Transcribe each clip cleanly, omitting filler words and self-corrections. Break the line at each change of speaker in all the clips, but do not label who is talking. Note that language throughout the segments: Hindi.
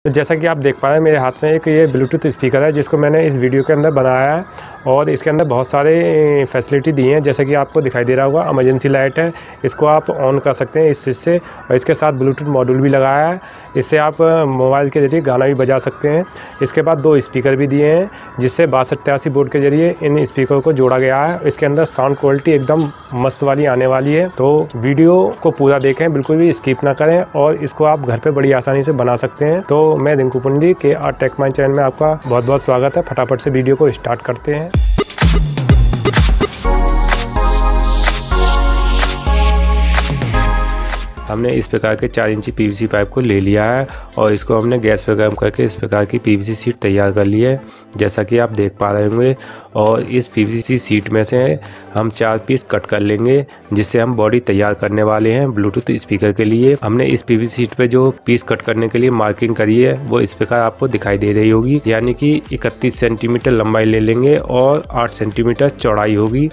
तो जैसा कि आप देख पा रहे हैं मेरे हाथ में एक ये ब्लूटूथ स्पीकर है जिसको मैंने इस वीडियो के अंदर बनाया है और इसके अंदर बहुत सारे फैसिलिटी दी हैं। जैसा कि आपको दिखाई दे रहा होगा, इमरजेंसी लाइट है, इसको आप ऑन कर सकते हैं इस स्विच से, और इसके साथ ब्लूटूथ मॉड्यूल भी लगाया है, इससे आप मोबाइल के जरिए गाना भी बजा सकते हैं। इसके बाद 2 स्पीकर भी दिए हैं जिससे 6283 बोर्ड के जरिए इन स्पीकर को जोड़ा गया है। इसके अंदर साउंड क्वालिटी एकदम मस्त वाली आने वाली है। तो वीडियो को पूरा देखें, बिल्कुल भी स्किप ना करें, और इसको आप घर पे बड़ी आसानी से बना सकते हैं। तो मैं रिंकू पंडित के आर टेक माइंड चैनल में आपका बहुत बहुत स्वागत है। फटाफट से वीडियो को स्टार्ट करते हैं। हमने इस प्रकार के 4 इंची पीवीसी पाइप को ले लिया है और इसको हमने गैस पर गर्म करके इस प्रकार की पीवीसी सीट तैयार कर ली है, जैसा कि आप देख पा रहे होंगे। और इस पीवीसी सीट में से हम 4 पीस कट कर लेंगे जिससे हम बॉडी तैयार करने वाले हैं ब्लूटूथ स्पीकर के लिए। हमने इस पीवीसी सीट पे जो पीस कट करने के लिए मार्किंग करी है वो इस प्रकार आपको दिखाई दे रही होगी, यानी कि 31 सेंटीमीटर लंबाई ले लेंगे और 8 सेंटीमीटर चौड़ाई होगी।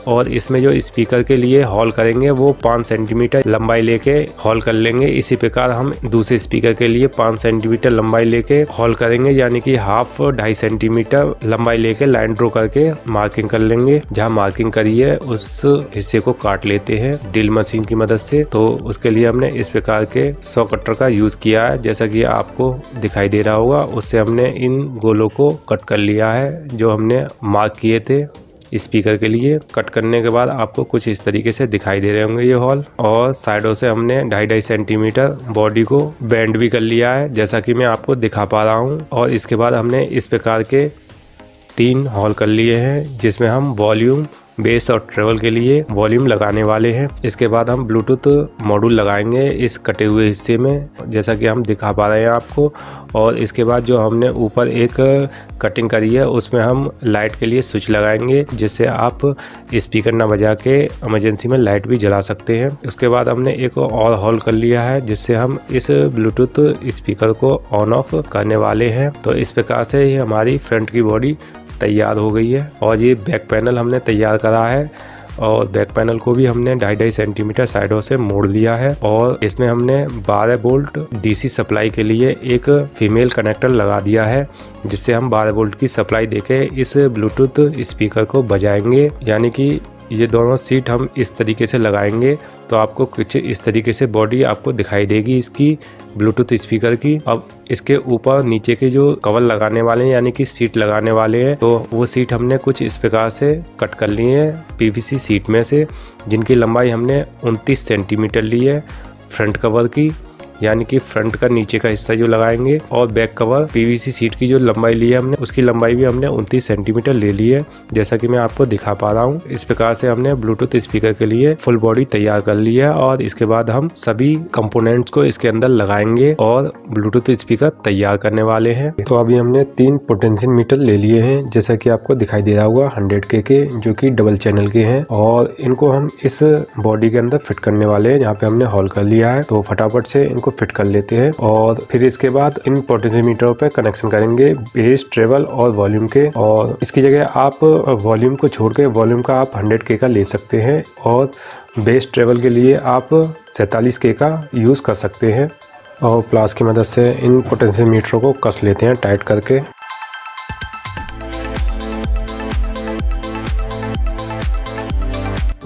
और इसमें जो स्पीकर के लिए हॉल करेंगे वो 5 सेंटीमीटर लंबाई लेके हॉल कर लेंगे। इसी प्रकार हम दूसरे स्पीकर के लिए 5 सेंटीमीटर लंबाई लेके हॉल करेंगे, यानी कि हाफ 2.5 सेंटीमीटर लंबाई लेके लाइन ड्रॉ करके मार्किंग कर लेंगे। जहाँ मार्किंग करी है उस हिस्से को काट लेते हैं ड्रिल मशीन की मदद से। तो उसके लिए हमने इस प्रकार के 100 कटर का यूज किया है, जैसा कि आपको दिखाई दे रहा होगा। उससे हमने इन गोलों को कट कर लिया है जो हमने मार्क किए थे स्पीकर के लिए। कट करने के बाद आपको कुछ इस तरीके से दिखाई दे रहे होंगे ये हॉल। और साइडों से हमने 2.5 सेंटीमीटर बॉडी को बेंड भी कर लिया है, जैसा कि मैं आपको दिखा पा रहा हूँ। और इसके बाद हमने इस प्रकार के 3 हॉल कर लिए हैं जिसमें हम वॉल्यूम, बेस और ट्रेवल के लिए वॉल्यूम लगाने वाले हैं। इसके बाद हम ब्लूटूथ मॉड्यूल लगाएंगे इस कटे हुए हिस्से में, जैसा कि हम दिखा पा रहे हैं आपको। और इसके बाद जो हमने ऊपर एक कटिंग करी है उसमें हम लाइट के लिए स्विच लगाएंगे, जिससे आप स्पीकर ना बजा के इमरजेंसी में लाइट भी जला सकते हैं। उसके बाद हमने एक और हॉल कर लिया है जिससे हम इस ब्लूटूथ स्पीकर को ऑन ऑफ करने वाले हैं। तो इस प्रकार से ही हमारी फ्रंट की बॉडी तैयार हो गई है। और ये बैक पैनल हमने तैयार करा है और बैक पैनल को भी हमने 2.5 सेंटीमीटर साइडों से मोड़ लिया है। और इसमें हमने 12 वोल्ट डीसी सप्लाई के लिए एक फीमेल कनेक्टर लगा दिया है, जिससे हम 12 वोल्ट की सप्लाई देके इस ब्लूटूथ स्पीकर को बजाएंगे। यानी कि ये दोनों सीट हम इस तरीके से लगाएंगे तो आपको कुछ इस तरीके से बॉडी आपको दिखाई देगी इसकी ब्लूटूथ स्पीकर की। अब इसके ऊपर नीचे के जो कवर लगाने वाले हैं, यानी कि सीट लगाने वाले हैं, तो वो सीट हमने कुछ इस प्रकार से कट कर ली है पीवीसी सीट में से, जिनकी लंबाई हमने 29 सेंटीमीटर ली है फ्रंट कवर की, यानी कि फ्रंट का नीचे का हिस्सा जो लगाएंगे। और बैक कवर पीवीसी सीट की जो लंबाई ली है हमने, उसकी लंबाई भी हमने 29 सेंटीमीटर ले ली है, जैसा कि मैं आपको दिखा पा रहा हूँ। इस प्रकार से हमने ब्लूटूथ स्पीकर के लिए फुल बॉडी तैयार कर ली है। और इसके बाद हम सभी कंपोनेंट्स को इसके अंदर लगाएंगे और ब्लूटूथ स्पीकर तैयार करने वाले हैं। तो अभी हमने 3 पोटेंशियल मीटर ले लिए हैं, जैसा कि आपको दिखाई दे रहा होगा 100K के, जो कि डबल चैनल के हैं। और इनको हम इस बॉडी के अंदर फिट करने वाले हैं, यहाँ पे हमने हॉल कर लिया है। तो फटाफट से इनको फिट कर लेते हैं और फिर इसके बाद इन पोटेंशियोमीटरों पे कनेक्शन करेंगे बेस, ट्रेवल और वॉल्यूम के। और इसकी जगह आप वॉल्यूम को छोड़ के वॉल्यूम का आप 100K का ले सकते हैं और बेस ट्रेवल के लिए आप 47K का यूज कर सकते हैं। और प्लास की मदद से इन पोटेंशियोमीटरों को कस लेते हैं टाइट करके।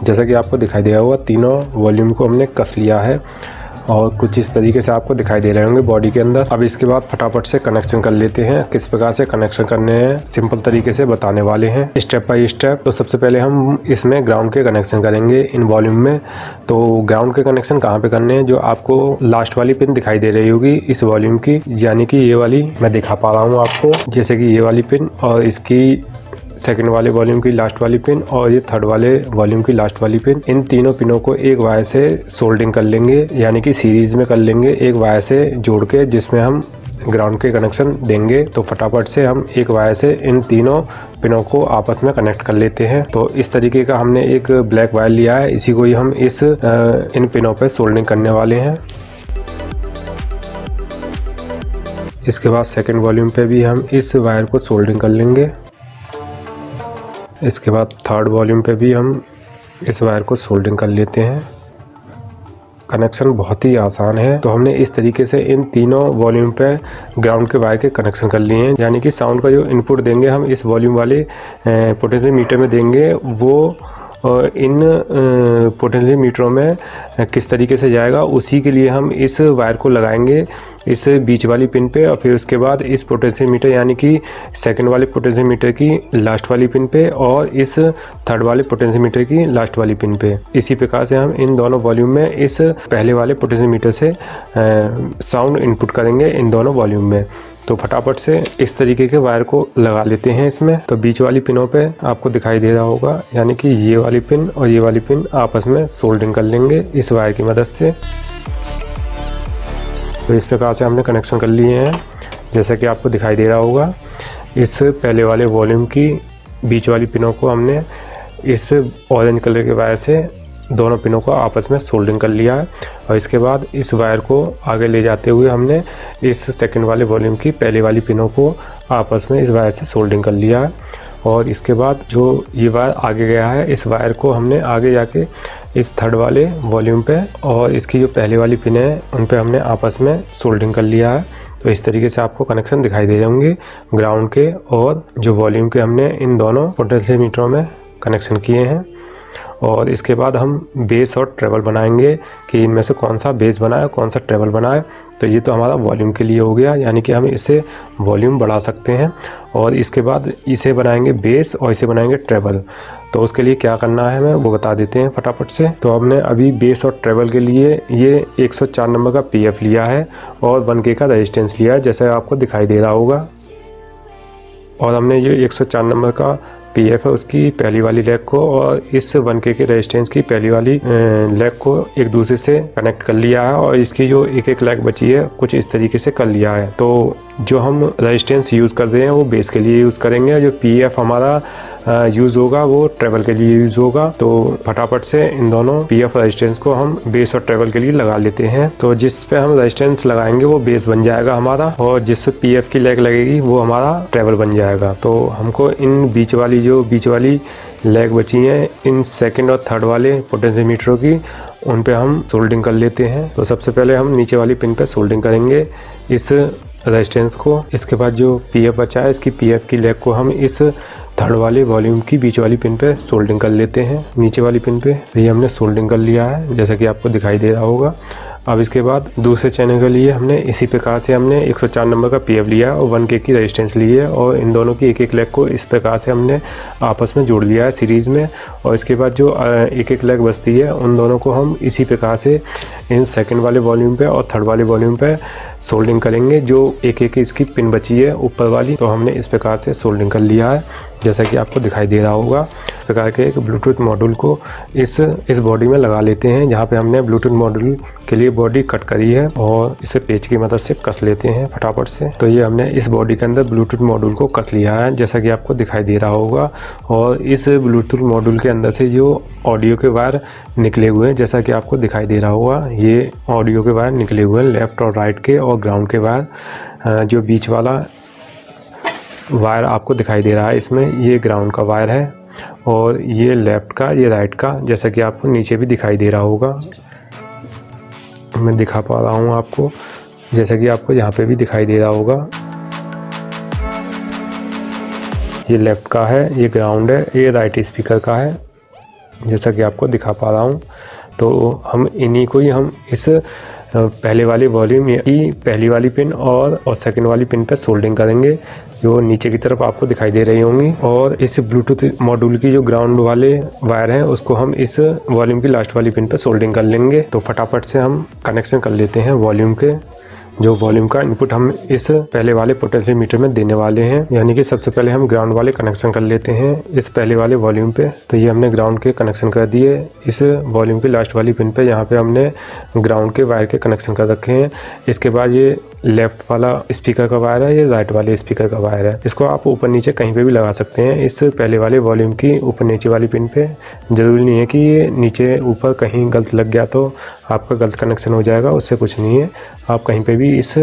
जैसा कि आपको दिखाई दिया होगा, तीनों वॉल्यूम को हमने कस लिया है और कुछ इस तरीके से आपको दिखाई दे रहे होंगे बॉडी के अंदर। अब इसके बाद फटाफट से कनेक्शन कर लेते हैं। किस प्रकार से कनेक्शन करने हैं सिंपल तरीके से बताने वाले हैं, स्टेप बाय स्टेप। तो सबसे पहले हम इसमें ग्राउंड के कनेक्शन करेंगे इन वॉल्यूम में। तो ग्राउंड के कनेक्शन कहाँ पे करने हैं, जो आपको लास्ट वाली पिन दिखाई दे रही होगी इस वॉल्यूम की, यानी कि ये वाली मैं दिखा पा रहा हूँ आपको, जैसे कि ये वाली पिन और इसकी सेकंड वाले वॉल्यूम की लास्ट वाली पिन और ये थर्ड वाले वॉल्यूम की लास्ट वाली पिन। इन तीनों पिनों को एक वायर से सोल्डरिंग कर लेंगे, यानी कि सीरीज में कर लेंगे एक वायर से जोड़ के, जिसमें हम ग्राउंड के कनेक्शन देंगे। तो फटाफट से हम एक वायर से इन तीनों पिनों को आपस में कनेक्ट कर लेते हैं। तो इस तरीके का हमने एक ब्लैक वायर लिया है, इसी को ही हम इन पिनों पे सोल्डरिंग करने वाले हैं। इसके बाद सेकंड वॉल्यूम पे भी हम इस वायर को सोल्डरिंग कर लेंगे। इसके बाद थर्ड वॉल्यूम पे भी हम इस वायर को सोल्डरिंग कर लेते हैं। कनेक्शन बहुत ही आसान है। तो हमने इस तरीके से इन तीनों वॉल्यूम पे ग्राउंड के वायर के कनेक्शन कर लिए हैं, यानी कि साउंड का जो इनपुट देंगे हम इस वॉल्यूम वाले पोटेंशियोमीटर में देंगे, वो इन पोटेंशियोमीटरों में किस तरीके से जाएगा उसी के लिए हम इस वायर को लगाएंगे इस बीच वाली पिन पे, और फिर उसके बाद इस पोटेंशियोमीटर यानी कि सेकंड वाले पोटेंशियोमीटर की लास्ट वाली पिन पे और इस थर्ड वाले पोटेंशियोमीटर की लास्ट वाली पिन पे। इसी प्रकार से हम इन दोनों वॉल्यूम में इस पहले वाले पोटेंशियोमीटर से साउंड इनपुट करेंगे इन दोनों वॉल्यूम में। तो फटाफट से इस तरीके के वायर को लगा लेते हैं इसमें। तो बीच वाली पिनों पे आपको दिखाई दे रहा होगा, यानी कि ये वाली पिन और ये वाली पिन आपस में सोल्डरिंग कर लेंगे इस वायर की मदद से। तो इस प्रकार से हमने कनेक्शन कर लिए हैं, जैसा कि आपको दिखाई दे रहा होगा। इस पहले वाले वॉल्यूम की बीच वाली पिनों को हमने इस ऑरेंज कलर के वायर से दोनों पिनों को आपस में सोल्डरिंग कर लिया है, और इसके बाद इस वायर को आगे ले जाते हुए हमने इस सेकंड वाले वॉल्यूम की पहले वाली पिनों को आपस में इस वायर से सोल्डरिंग कर लिया है। और इसके बाद जो ये वायर आगे गया है, इस वायर को हमने आगे जाके इस थर्ड वाले वॉल्यूम पे और इसकी जो पहले वाली पिन है उन पे हमने आपस में सोल्डरिंग कर लिया है। तो इस तरीके से आपको कनेक्शन दिखाई दे होंगे ग्राउंड के और जो वॉल्यूम के हमने इन दोनों पोटेंशियोमीटरों में कनेक्शन किए हैं। और इसके बाद हम बेस और ट्रेबल बनाएंगे कि इनमें से कौन सा बेस बनाए कौन सा ट्रेबल बनाए। तो ये तो हमारा वॉल्यूम के लिए हो गया, यानी कि हम इसे वॉल्यूम बढ़ा सकते हैं। और इसके बाद इसे बनाएंगे बेस और इसे बनाएंगे ट्रेबल। तो उसके लिए क्या करना है हमें वो बता देते हैं फटाफट से। तो हमने अभी बेस और ट्रेबल के लिए ये 104 नंबर का PF लिया है और 1K का रेजिस्टेंस लिया है, जैसा आपको दिखाई दे रहा होगा। और हमने ये 104 नंबर का PF है उसकी पहली वाली लेग को और इस 1K के रेजिस्टेंस की पहली वाली लेग को एक दूसरे से कनेक्ट कर लिया है, और इसकी जो एक लेग बची है कुछ इस तरीके से कर लिया है। तो जो हम रेजिस्टेंस यूज़ कर रहे हैं वो बेस के लिए यूज़ करेंगे, जो PF हमारा यूज़ होगा वो ट्रेबल के लिए यूज़ होगा। तो फटाफट से इन दोनों PF रेजिस्टेंस को हम बेस और ट्रेबल के लिए लगा लेते हैं। तो जिस पे हम रेजिस्टेंस लगाएंगे वो बेस बन जाएगा हमारा, और जिस पे PF की लेग लगेगी वो हमारा ट्रेबल बन जाएगा। तो हमको इन बीच वाली लेग बची हैं इन सेकंड और थर्ड वाले पोटेंशियोमीटरों की, उन पे हम सोल्डरिंग कर लेते हैं। तो सबसे पहले हम नीचे वाली पिन पे सोल्डरिंग करेंगे इस रेजिस्टेंस को। इसके बाद जो PF बचा है इसकी PF की लेग को हम इस थर्ड वाले वॉल्यूम की बीच वाली पिन पे सोल्डरिंग कर लेते हैं नीचे वाली पिन पे। तो ये हमने सोल्डरिंग कर लिया है जैसा कि आपको दिखाई दे रहा होगा। अब इसके बाद दूसरे चैनल के लिए हमने इसी प्रकार से हमने 104 नंबर का PF लिया और 1K की रेजिस्टेंस ली है, और इन दोनों की एक लेग को इस प्रकार से हमने आपस में जोड़ लिया है सीरीज़ में। और इसके बाद जो एक लेग बचती है उन दोनों को हम इसी प्रकार से इन सेकंड वाले वॉल्यूम पे और थर्ड वाले वॉल्यूम पे सोल्डरिंग करेंगे। जो एक इसकी पिन बची है ऊपर वाली, तो हमने इस प्रकार से सोल्डरिंग कर लिया है जैसा कि आपको दिखाई दे रहा होगा। इस प्रकार के एक ब्लूटूथ मॉड्यूल को इस बॉडी में लगा लेते हैं, जहाँ पे हमने ब्लूटूथ मॉड्यूल के लिए बॉडी कट करी है, और इसे पेच की मदद से कस लेते हैं फटाफट से। तो ये हमने इस बॉडी के अंदर ब्लूटूथ मॉड्यूल को कस लिया है जैसा कि आपको दिखाई दे रहा होगा। और इस ब्लूटूथ मॉड्यूल के अंदर से जो ऑडियो के वायर निकले हुए हैं जैसा कि आपको दिखाई दे रहा होगा, ये ऑडियो के वायर निकले हुए हैं लेफ्ट और राइट के, और ग्राउंड के वायर जो बीच वाला वायर आपको दिखाई दे रहा है इसमें ये ग्राउंड का वायर है, और ये लेफ़्ट का ये राइट का, जैसा कि आपको नीचे भी दिखाई दे रहा होगा। मैं दिखा पा रहा हूँ आपको, जैसा कि आपको यहाँ पे भी दिखाई दे रहा होगा। ये लेफ़्ट का है, ये ग्राउंड है, ये राइट स्पीकर का है, जैसा कि आपको दिखा पा रहा हूँ। तो हम इन्हीं को ही हम इस पहले वाली वॉल्यूम की पहली वाली पिन और सेकंड वाली पिन पे सोल्डरिंग करेंगे, जो नीचे की तरफ आपको दिखाई दे रही होंगी। और इस ब्लूटूथ मॉड्यूल की जो ग्राउंड वाले वायर हैं उसको हम इस वॉल्यूम की लास्ट वाली पिन पे सोल्डरिंग कर लेंगे। तो फटाफट से हम कनेक्शन कर लेते हैं वॉल्यूम के। जो वॉल्यूम का इनपुट हम इस पहले वाले पोटेंशियोमीटर में देने वाले हैं, यानी कि सबसे पहले हम ग्राउंड वाले कनेक्शन कर लेते हैं इस पहले वाले वॉल्यूम पे। तो ये हमने ग्राउंड के कनेक्शन कर दिए इस वॉल्यूम की लास्ट वाली पिन पे, यहाँ पे हमने ग्राउंड के वायर के कनेक्शन कर रखे हैं। इसके बाद ये लेफ्ट वाला स्पीकर का वायर है, ये राइट वाले स्पीकर का वायर है। इसको आप ऊपर नीचे कहीं पे भी लगा सकते हैं इस पहले वाले वॉल्यूम की ऊपर नीचे वाली पिन पे। ज़रूरी नहीं है कि ये नीचे ऊपर कहीं गलत लग गया तो आपका गलत कनेक्शन हो जाएगा, उससे कुछ नहीं है। आप कहीं पे भी इस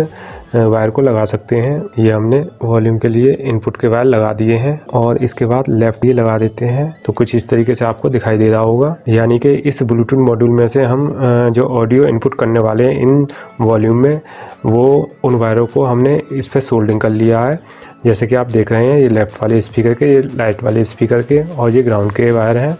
वायर को लगा सकते हैं। ये हमने वॉल्यूम के लिए इनपुट के वायर लगा दिए हैं और इसके बाद लेफ्ट ये लगा देते हैं। तो कुछ इस तरीके से आपको दिखाई दे रहा होगा। यानी कि इस ब्लूटूथ मॉड्यूल में से हम जो ऑडियो इनपुट करने वाले हैं इन वॉल्यूम में, वो उन वायरों को हमने इस पर सोल्डिंग कर लिया है। जैसे कि आप देख रहे हैं, ये लेफ़्ट वाले स्पीकर के, ये राइट वाले स्पीकर के और ये ग्राउंड के वायर हैं।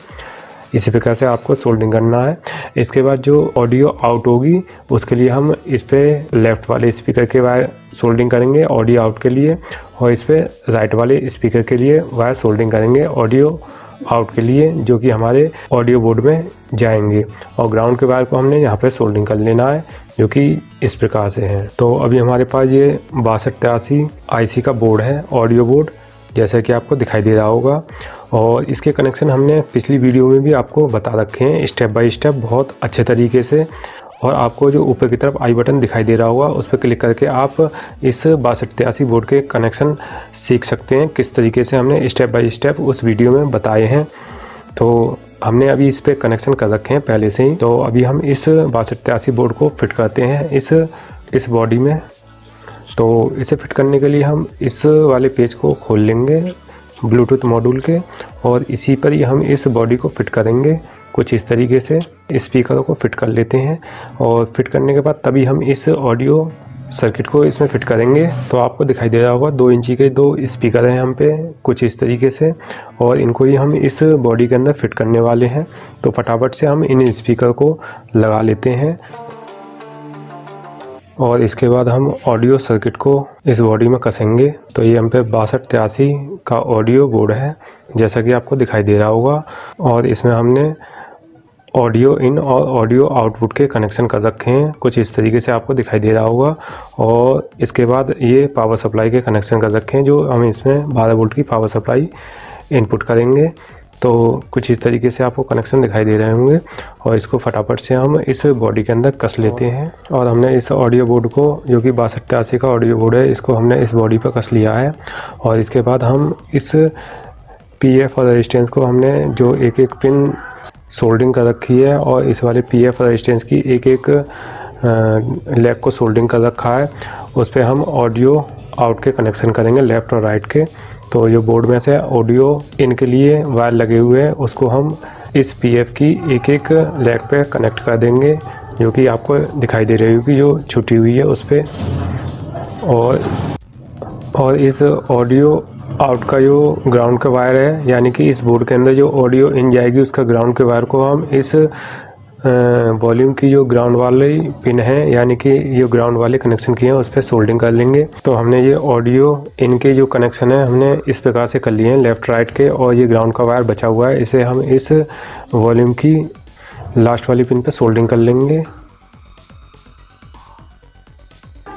इसी प्रकार से आपको सोल्डिंग करना है। इसके बाद जो ऑडियो आउट होगी उसके लिए हम इस पे लेफ़्ट वाले स्पीकर के वायर सोल्डिंग करेंगे ऑडियो आउट के लिए, और इस पे राइट वाले स्पीकर के लिए वायर सोल्डिंग करेंगे ऑडियो आउट के लिए, जो कि हमारे ऑडियो बोर्ड में जाएंगे। और ग्राउंड के वायर को हमने यहाँ पे सोल्डिंग कर लेना है, जो कि इस प्रकार से है। तो अभी हमारे पास ये 6283 IC का बोर्ड है, ऑडियो बोर्ड, जैसा कि आपको दिखाई दे रहा होगा। और इसके कनेक्शन हमने पिछली वीडियो में भी आपको बता रखे हैं स्टेप बाय स्टेप बहुत अच्छे तरीके से। और आपको जो ऊपर की तरफ आई बटन दिखाई दे रहा होगा उस पर क्लिक करके आप इस 6283 बोर्ड के कनेक्शन सीख सकते हैं, किस तरीके से हमने स्टेप बाय स्टेप उस वीडियो में बताए हैं। तो हमने अभी इस पे कनेक्शन कर रखे हैं पहले से ही। तो अभी हम इस 6283 बोर्ड को फिट करते हैं इस बॉडी में। तो इसे फिट करने के लिए हम इस वाले पेज को खोल लेंगे ब्लूटूथ मॉड्यूल के, और इसी पर ही हम इस बॉडी को फिट करेंगे। कुछ इस तरीके से स्पीकरों को फिट कर लेते हैं, और फिट करने के बाद तभी हम इस ऑडियो सर्किट को इसमें फिट करेंगे। तो आपको दिखाई दे रहा होगा 2 इंची के 2 स्पीकर हैं हम पे, कुछ इस तरीके से, और इनको ही हम इस बॉडी के अंदर फिट करने वाले हैं। तो फटाफट से हम इन स्पीकर को लगा लेते हैं, और इसके बाद हम ऑडियो सर्किट को इस बॉडी में कसेंगे। तो ये हम पे 6283 का ऑडियो बोर्ड है, जैसा कि आपको दिखाई दे रहा होगा। और इसमें हमने ऑडियो इन और ऑडियो आउटपुट के कनेक्शन कर रखे हैं, कुछ इस तरीके से आपको दिखाई दे रहा होगा। और इसके बाद ये पावर सप्लाई के कनेक्शन कर रखे हैं, जो हम इसमें 12 वोल्ट की पावर सप्लाई इनपुट करेंगे। तो कुछ इस तरीके से आपको कनेक्शन दिखाई दे रहे होंगे, और इसको फटाफट से हम इस बॉडी के अंदर कस लेते हैं। और हमने इस ऑडियो बोर्ड को, जो कि 6283 का ऑडियो बोर्ड है, इसको हमने इस बॉडी पर कस लिया है। और इसके बाद हम इस PF और रेजिस्टेंस को हमने जो एक एक पिन सोल्डिंग कर रखी है, और इस वाले PF रेजिस्टेंस की एक एक लेग को सोल्डिंग कर रखा है, उस पर हम ऑडियो आउट के कनेक्शन करेंगे, लेफ़्ट और राइट के। तो ये बोर्ड में से ऑडियो इन के लिए वायर लगे हुए हैं, उसको हम इस PF की एक एक लेग पे कनेक्ट कर देंगे, जो कि आपको दिखाई दे रही होगी जो छुटी हुई है उस पर। और इस ऑडियो आउट का जो ग्राउंड का वायर है, यानी कि इस बोर्ड के अंदर जो ऑडियो इन जाएगी उसका ग्राउंड के वायर को हम इस वॉल्यूम की जो ग्राउंड वाली पिन है, यानी कि ये ग्राउंड वाले कनेक्शन किए हैं, उस पर सोल्डिंग कर लेंगे। तो हमने ये ऑडियो इनके जो कनेक्शन है हमने इस प्रकार से कर लिए हैं, लेफ़्ट राइट के, और ये ग्राउंड का वायर बचा हुआ है, इसे हम इस वॉल्यूम की लास्ट वाली पिन पे सोल्डिंग कर लेंगे।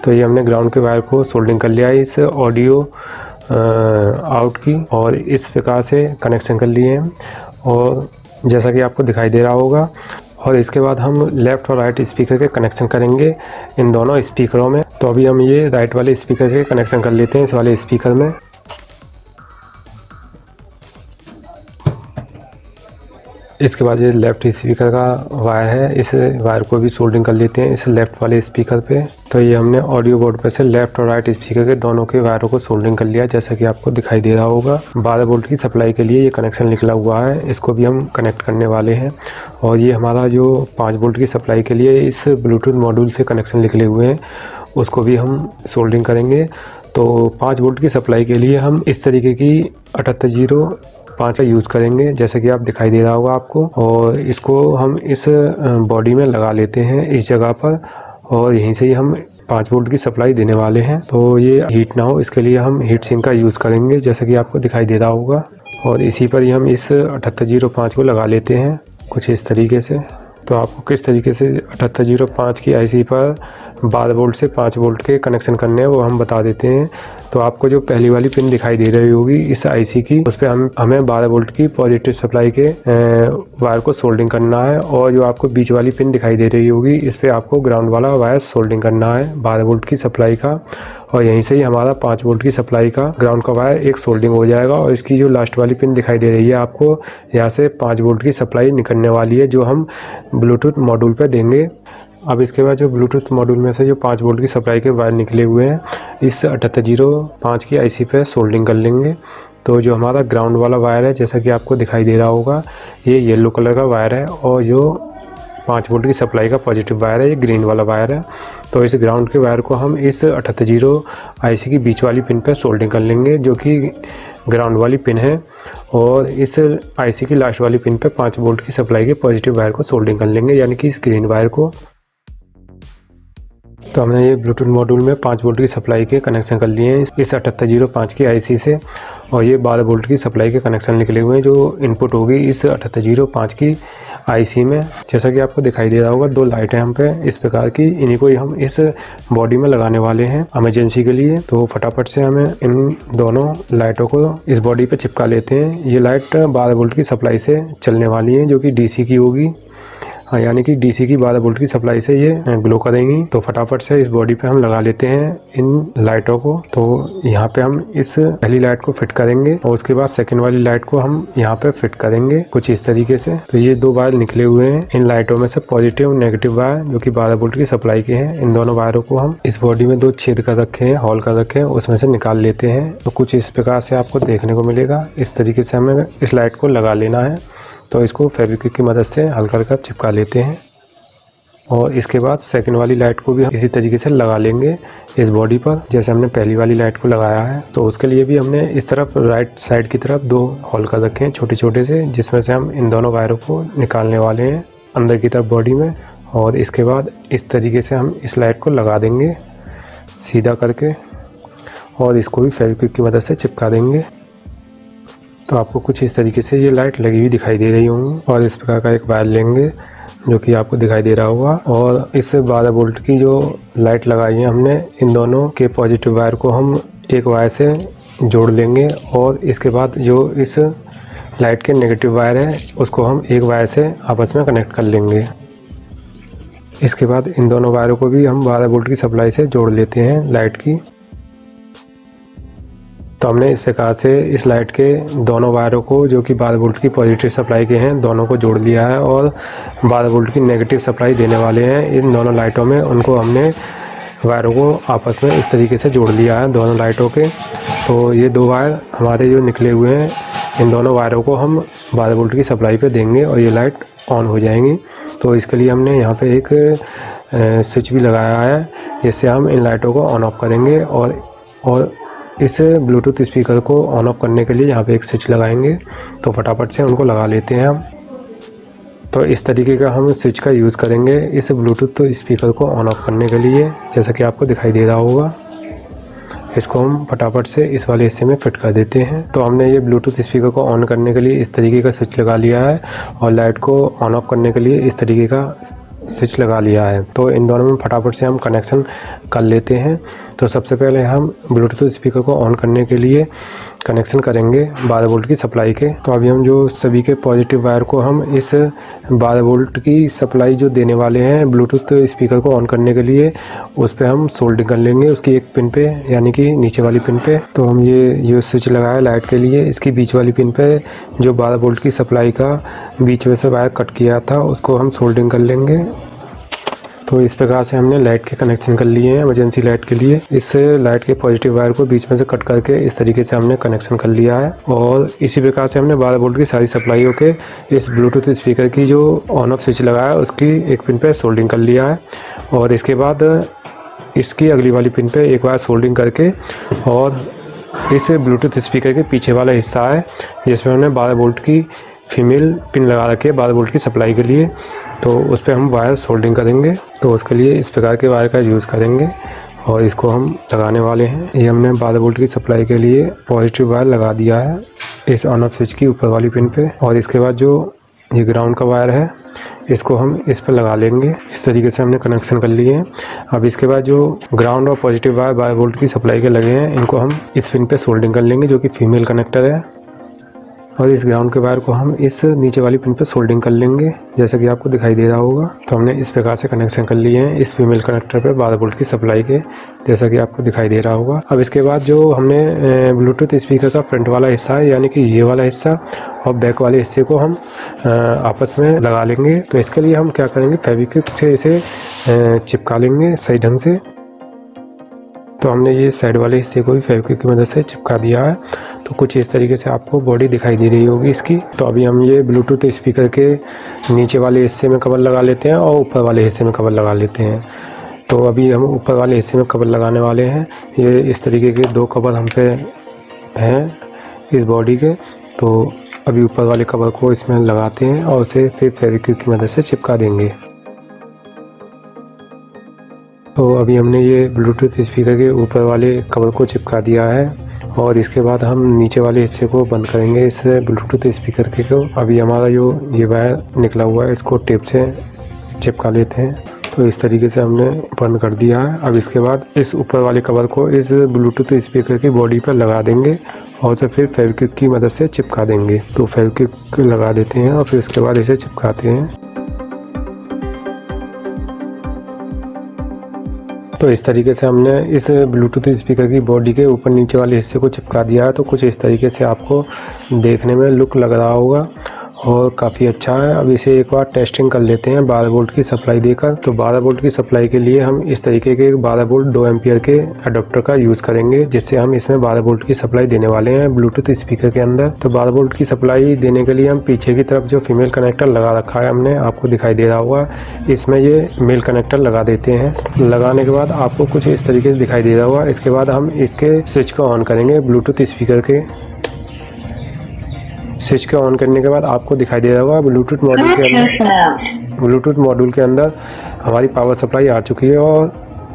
तो ये हमने ग्राउंड के वायर को सोल्डिंग कर लिया है इस ऑडियो आउट की, और इस प्रकार से कनेक्शन कर लिए हैं, और जैसा कि आपको दिखाई दे रहा होगा। और इसके बाद हम लेफ़्ट और राइट स्पीकर के कनेक्शन करेंगे इन दोनों स्पीकरों में। तो अभी हम ये राइट वाले स्पीकर के कनेक्शन कर लेते हैं इस वाले स्पीकर में। इसके बाद ये लेफ़्ट स्पीकर का वायर है, इस वायर को भी सोल्डिंग कर लेते हैं इस लेफ़्ट वाले स्पीकर पे। तो ये हमने ऑडियो बोर्ड पे से लेफ़्ट और राइट स्पीकर के दोनों के वायरों को सोल्डिंग कर लिया, जैसा कि आपको दिखाई दे रहा होगा। 12 वोल्ट की सप्लाई के लिए ये कनेक्शन निकला हुआ है, इसको भी हम कनेक्ट करने वाले हैं। और ये हमारा जो 5 वोल्ट की सप्लाई के लिए इस ब्लूटूथ मॉड्यूल से कनेक्शन निकले हुए हैं, उसको भी हम सोल्डिंग करेंगे। तो 5 वोल्ट की सप्लाई के लिए हम इस तरीके की 7805 का यूज़ करेंगे, जैसे कि आप दिखाई दे रहा होगा आपको। और इसको हम इस बॉडी में लगा लेते हैं इस जगह पर, और यहीं से ही हम 5 वोल्ट की सप्लाई देने वाले हैं। तो ये हीट ना हो इसके लिए हम हीट सिंक का यूज़ करेंगे, जैसे कि आपको दिखाई दे रहा होगा। और इसी पर ही हम इस 7805 को लगा लेते हैं कुछ इस तरीके से। तो आपको किस तरीके से 7805 की IC पर 12 वोल्ट से 5 वोल्ट के कनेक्शन करने हैं वो हम बता देते हैं। तो आपको जो पहली वाली पिन दिखाई दे रही होगी इस IC की, उस पर हमें 12 वोल्ट की पॉजिटिव सप्लाई के वायर को सोल्डिंग करना है। और जो आपको बीच वाली पिन दिखाई दे रही होगी इस पर आपको ग्राउंड वाला वायर सोल्डिंग करना है 12 वोल्ट की सप्लाई का। और यहीं से ही हमारा 5 वोल्ट की सप्लाई का ग्राउंड का वायर एक सोल्डिंग हो जाएगा। और इसकी जो लास्ट वाली पिन दिखाई दे रही है आपको, यहाँ से 5 वोल्ट की सप्लाई निकलने वाली है, जो हम ब्लूटूथ मॉड्यूल पे देंगे अब इसके बाद जो ब्लूटूथ मॉड्यूल में से जो 5 वोल्ट की सप्लाई के वायर निकले हुए हैं, इस 7805 की आईसी पे सोल्डिंग कर लेंगे। तो जो हमारा ग्राउंड वाला वायर है, जैसा कि आपको दिखाई दे रहा होगा, ये येलो कलर का वायर है, और जो 5 वोल्ट की सप्लाई का पॉजिटिव वायर है, ये ग्रीन वाला वायर है। तो इस ग्राउंड के वायर को हम इस 7805 आईसी की बीच वाली पिन पर सोल्डिंग कर लेंगे, जो कि ग्राउंड वाली पिन है, और इस आईसी की लास्ट वाली पिन पे 5 वोल्ट की सप्लाई के पॉजिटिव वायर को सोल्डिंग कर लेंगे, यानी कि इस ग्रीन वायर को। तो हमने ये ब्लूटूथ मॉड्यूल में 5 वोल्ट की सप्लाई के कनेक्शन कर लिए हैं इस 7805 की आईसी से, और ये 12 वोल्ट की सप्लाई के कनेक्शन निकले हुए हैं जो इनपुट होगी इस 7805 की आईसी में। जैसा कि आपको दिखाई दे रहा होगा, 2 लाइट हैं हम पे इस प्रकार की, इन्हीं को ही हम इस बॉडी में लगाने वाले हैं इमरजेंसी के लिए। तो फटाफट से हमें इन दोनों लाइटों को इस बॉडी पे चिपका लेते हैं। ये लाइट 12 वोल्ट की सप्लाई से चलने वाली है, जो कि डीसी की होगी, यानी कि डीसी की 12 वोल्ट की सप्लाई से ये ग्लो करेंगी। तो फटाफट से इस बॉडी पे हम लगा लेते हैं इन लाइटों को। तो यहाँ पे हम इस पहली लाइट को फिट करेंगे, और उसके बाद सेकंड वाली लाइट को हम यहाँ पे फिट करेंगे कुछ इस तरीके से। तो ये 2 वायर निकले हुए हैं इन लाइटों में से, पॉजिटिव नेगेटिव वायर, जो कि 12 वोल्ट की सप्लाई के हैं। इन दोनों वायरों को हम इस बॉडी में 2 छेद कर रखे हैं, होल कर रखे हैं, उसमें से निकाल लेते हैं। तो कुछ इस प्रकार से आपको देखने को मिलेगा। इस तरीके से हमें इस लाइट को लगा लेना है। तो इसको फेविक्विक की मदद से हल्का हल्का चिपका लेते हैं, और इसके बाद सेकंड वाली लाइट को भी इसी तरीके से लगा लेंगे इस बॉडी पर, जैसे हमने पहली वाली लाइट को लगाया है। तो उसके लिए भी हमने इस तरफ राइट साइड की तरफ 2 होल कर रखे हैं छोटे छोटे से, जिसमें से हम इन दोनों वायरों को निकालने वाले हैं अंदर की तरफ बॉडी में। और इसके बाद इस तरीके से हम इस लाइट को लगा देंगे सीधा करके, और इसको भी फेविक्विक की मदद से चिपका देंगे। तो आपको कुछ इस तरीके से ये लाइट लगी हुई दिखाई दे रही होंगी। और इस प्रकार का एक वायर लेंगे जो कि आपको दिखाई दे रहा होगा, और इस 12 वोल्ट की जो लाइट लगाई है हमने, इन दोनों के पॉजिटिव वायर को हम एक वायर से जोड़ लेंगे, और इसके बाद जो इस लाइट के नेगेटिव वायर है उसको हम एक वायर से आपस में कनेक्ट कर लेंगे। इसके बाद इन दोनों वायरों को भी हम 12 वोल्ट की सप्लाई से जोड़ लेते हैं लाइट की। तो हमने इस प्रकार से इस लाइट के दोनों वायरों को, जो कि 12 वोल्ट की पॉजिटिव सप्लाई के हैं, दोनों को जोड़ लिया है, और 12 वोल्ट की नेगेटिव सप्लाई देने वाले हैं इन दोनों लाइटों में, उनको हमने वायरों को आपस में इस तरीके से जोड़ लिया है दोनों लाइटों के। तो ये 2 वायर हमारे जो निकले हुए हैं, इन दोनों वायरों को हम 12 वोल्ट की सप्लाई पे देंगे, और ये लाइट ऑन हो जाएंगी। तो इसके लिए हमने यहाँ पे एक स्विच भी लगाया है, जिससे हम इन लाइटों को ऑन ऑफ करेंगे, और इस ब्लूटूथ स्पीकर को ऑन ऑफ करने के लिए यहाँ पे एक स्विच लगाएंगे। तो फटाफट से उनको लगा लेते हैं हम। तो इस तरीके का हम स्विच का यूज़ करेंगे इस ब्लूटूथ स्पीकर को ऑन ऑफ करने के लिए, जैसा कि आपको दिखाई दे रहा होगा। इसको हम फटाफट से इस वाले हिस्से में फिट कर देते हैं। तो हमने ये ब्लूटूथ स्पीकर को ऑन करने के लिए इस तरीके का स्विच लगा लिया है, और लाइट को ऑन ऑफ करने के लिए इस तरीके का स्विच लगा लिया है। तो इन दोनों में फटाफट से हम कनेक्शन कर लेते हैं। तो सबसे पहले हम ब्लूटूथ स्पीकर को ऑन करने के लिए कनेक्शन करेंगे 12 वोल्ट की सप्लाई के। तो अभी हम जो सभी के पॉजिटिव वायर को हम इस 12 वोल्ट की सप्लाई जो देने वाले हैं ब्लूटूथ स्पीकर को ऑन करने के लिए, उस पर हम सोल्डिंग कर लेंगे उसकी एक पिन पे, यानी कि नीचे वाली पिन पे। तो हम ये स्विच लगाया लाइट के लिए, इसकी बीच वाली पिन पे जो 12 वोल्ट की सप्लाई का बीच में से वायर कट किया था, उसको हम सोल्डिंग कर लेंगे। तो इस प्रकार से हमने लाइट के कनेक्शन कर लिए हैं इमरजेंसी लाइट के लिए। इस लाइट के पॉजिटिव वायर को बीच में से कट करके इस तरीके से हमने कनेक्शन कर लिया है, और इसी प्रकार से हमने 12 वोल्ट की सारी सप्लाईयों के इस ब्लूटूथ स्पीकर की जो ऑन ऑफ स्विच लगाया उसकी एक पिन पे सोल्डिंग कर लिया है। और इसके बाद इसकी अगली वाली पिन पे एक बार सोल्डिंग करके, और इस ब्लूटूथ स्पीकर के पीछे वाला हिस्सा है जिसमें हमने 12 वोल्ट की फीमेल पिन लगा रखी है 12 वोल्ट की सप्लाई के लिए, तो उस पर हम वायर सोल्डिंग करेंगे। तो उसके लिए इस प्रकार के वायर का यूज़ करेंगे, और इसको हम लगाने वाले हैं। ये हमने 12 वोल्ट की सप्लाई के लिए पॉजिटिव वायर लगा दिया है इस ऑन ऑफ स्विच की ऊपर वाली पिन पे, और इसके बाद जो ये ग्राउंड का वायर है इसको हम इस पर लगा लेंगे। इस तरीके से हमने कनेक्शन कर लिए हैं। अब इसके बाद जो ग्राउंड और पॉजिटिव वायर 12 वोल्ट की सप्लाई के लगे हैं, इनको हम इस पिन पे सोल्डिंग कर लेंगे, जो कि फीमेल कनेक्टर है। और इस ग्राउंड के वायर को हम इस नीचे वाली पिन पे सोल्डिंग कर लेंगे, जैसा कि आपको दिखाई दे रहा होगा। तो हमने इस प्रकार से कनेक्शन कर लिए हैं इस फीमेल कनेक्टर पे 12 वोल्ट की सप्लाई के, जैसा कि आपको दिखाई दे रहा होगा। अब इसके बाद जो हमने ब्लूटूथ स्पीकर का फ्रंट वाला हिस्सा है, यानी कि ये वाला हिस्सा और बैक वाले हिस्से को हम आपस में लगा लेंगे। तो इसके लिए हम क्या करेंगे, फेविक्विक से इसे चिपका लेंगे सही ढंग से। तो हमने ये साइड वाले हिस्से को भी फेविक्विक की मदद से चिपका दिया है। तो कुछ इस तरीके से आपको बॉडी दिखाई दे रही होगी इसकी। तो अभी हम ये ब्लूटूथ स्पीकर के नीचे वाले हिस्से में कवर लगा लेते हैं और ऊपर वाले हिस्से में कवर लगा लेते हैं। तो अभी हम ऊपर वाले हिस्से में कवर लगाने वाले हैं। ये इस तरीके के 2 कवर हम पे हैं इस बॉडी के। तो अभी ऊपर वाले कवर को इसमें लगाते हैं और उसे फिर फेविक्विक की मदद से चिपका देंगे। तो अभी हमने ये ब्लूटूथ स्पीकर के ऊपर वाले कवर को चिपका दिया है और इसके बाद हम नीचे वाले हिस्से को बंद करेंगे इस ब्लूटूथ स्पीकर के को। अभी हमारा जो ये वायर निकला हुआ है इसको टेप से चिपका लेते हैं। तो इस तरीके से हमने बंद कर दिया है। अब इसके बाद इस ऊपर वाले कवर को इस ब्लूटूथ स्पीकर की बॉडी पर लगा देंगे और उसे फिर फेविक्विक की मदद से चिपका देंगे। तो फेविक्विक लगा देते हैं और फिर उसके बाद इसे चिपकाते हैं। तो इस तरीके से हमने इस ब्लूटूथ स्पीकर की बॉडी के ऊपर नीचे वाले हिस्से को चिपका दिया है। तो कुछ इस तरीके से आपको देखने में लुक लग रहा होगा और काफ़ी अच्छा है। अब इसे एक बार टेस्टिंग कर लेते हैं 12 वोल्ट की सप्लाई देकर। तो 12 वोल्ट की सप्लाई के लिए हम इस तरीके के 12 वोल्ट 2 एम्पियर के अडोप्टर का यूज़ करेंगे, जिससे हम इसमें 12 वोल्ट की सप्लाई देने वाले हैं ब्लूटूथ स्पीकर के अंदर। तो 12 वोल्ट की सप्लाई देने के लिए हम पीछे की तरफ जो फीमेल कनेक्टर लगा रखा है हमने, आपको दिखाई दे रहा होगा, इसमें ये मेल कनेक्टर लगा देते हैं। लगाने के बाद आपको कुछ इस तरीके से दिखाई दे रहा होगा। इसके बाद हम इसके स्विच को ऑन करेंगे। ब्लूटूथ स्पीकर के स्विच को ऑन करने के बाद आपको दिखाई दे रहा होगा ब्लूटूथ मॉड्यूल के अंदर हमारी पावर सप्लाई आ चुकी है और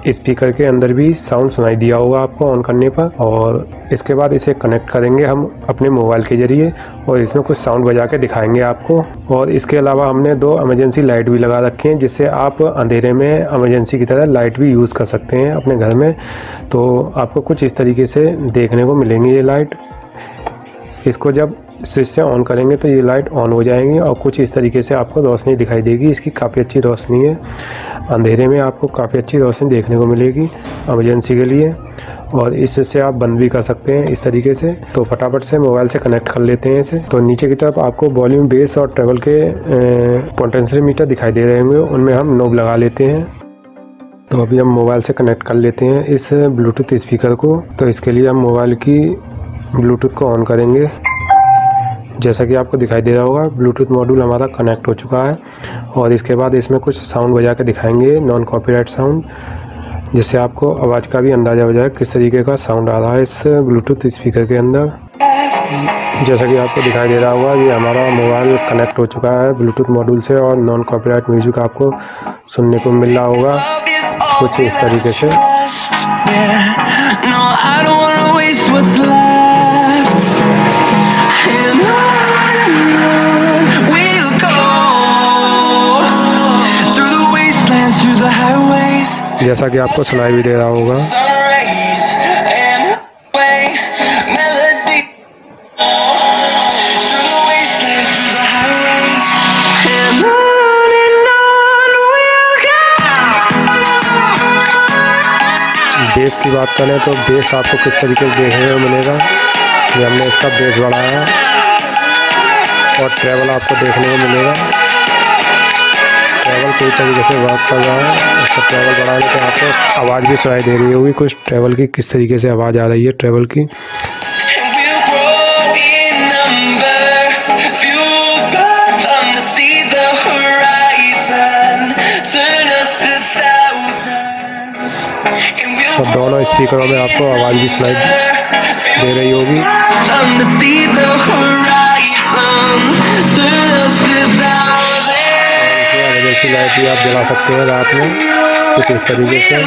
स्पीकर के अंदर भी साउंड सुनाई दिया होगा आपको ऑन करने पर। और इसके बाद इसे कनेक्ट करेंगे हम अपने मोबाइल के ज़रिए और इसमें कुछ साउंड बजा के दिखाएंगे आपको। और इसके अलावा हमने 2 इमरजेंसी लाइट भी लगा रखी हैं, जिससे आप अंधेरे में इमरजेंसी की तरह लाइट भी यूज़ कर सकते हैं अपने घर में। तो आपको कुछ इस तरीके से देखने को मिलेंगी ये लाइट। इसको जब स्विच से ऑन करेंगे तो ये लाइट ऑन हो जाएंगी और कुछ इस तरीके से आपको रोशनी दिखाई देगी। इसकी काफ़ी अच्छी रोशनी है, अंधेरे में आपको काफ़ी अच्छी रोशनी देखने को मिलेगी इमरजेंसी के लिए। और इस स्विच से आप बंद भी कर सकते हैं इस तरीके से। तो फटाफट से मोबाइल से कनेक्ट कर लेते हैं इसे। तो नीचे की तरफ आपको वॉल्यूम, बेस और ट्रेवल के पोटेंशियल मीटर दिखाई दे रहे होंगे, उनमें हम नोब लगा लेते हैं। तो अभी हम मोबाइल से कनेक्ट कर लेते हैं इस ब्लूटूथ स्पीकर को। तो इसके लिए हम मोबाइल की ब्लूटूथ को ऑन करेंगे। जैसा कि आपको दिखाई दे रहा होगा ब्लूटूथ मॉड्यूल हमारा कनेक्ट हो चुका है। और इसके बाद इसमें कुछ साउंड बजा के दिखाएंगे, नॉन कॉपीराइट साउंड, जिससे आपको आवाज़ का भी अंदाज़ा हो जाए किस तरीके का साउंड आ रहा है इस ब्लूटूथ स्पीकर के अंदर। जैसा कि आपको दिखाई दे रहा होगा ये हमारा मोबाइल कनेक्ट हो चुका है ब्लूटूथ मॉड्यूल से और नॉन कॉपीराइट म्यूजिक आपको सुनने को मिल रहा होगा कुछ इस तरीके से। जैसा कि आपको सुनाई भी दे रहा होगा। बेस की बात करें तो बेस आपको किस तरीके से देखने को मिलेगा, ये हमने इसका बेस बढ़ाया है। और ट्रैवल आपको देखने को मिलेगा, ट्रैवल कई तरीके से वर्क कर रहा है। उसका ट्रैवल बढ़ाने पर आपको आवाज़ भी सुनाई दे रही होगी कुछ ट्रैवल की, किस तरीके से आवाज़ आ रही है ट्रैवल की। और दोनों स्पीकरों में आपको आवाज़ भी सुनाई दे रही होगी। इमरजेंसी लाइट भी आप जला सकते हैं रात में कुछ इस तरीके से,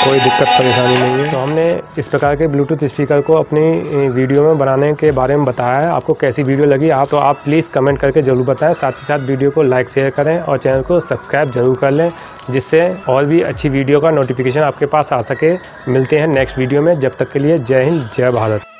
कोई दिक्कत परेशानी नहीं है। तो हमने इस प्रकार के ब्लूटूथ स्पीकर को अपनी वीडियो में बनाने के बारे में बताया है। आपको कैसी वीडियो लगी तो आप प्लीज़ कमेंट करके ज़रूर बताएं। साथ ही साथ वीडियो को लाइक शेयर करें और चैनल को सब्सक्राइब जरूर कर लें, जिससे और भी अच्छी वीडियो का नोटिफिकेशन आपके पास आ सके। मिलते हैं नेक्स्ट वीडियो में, जब तक के लिए जय हिंद, जय भारत।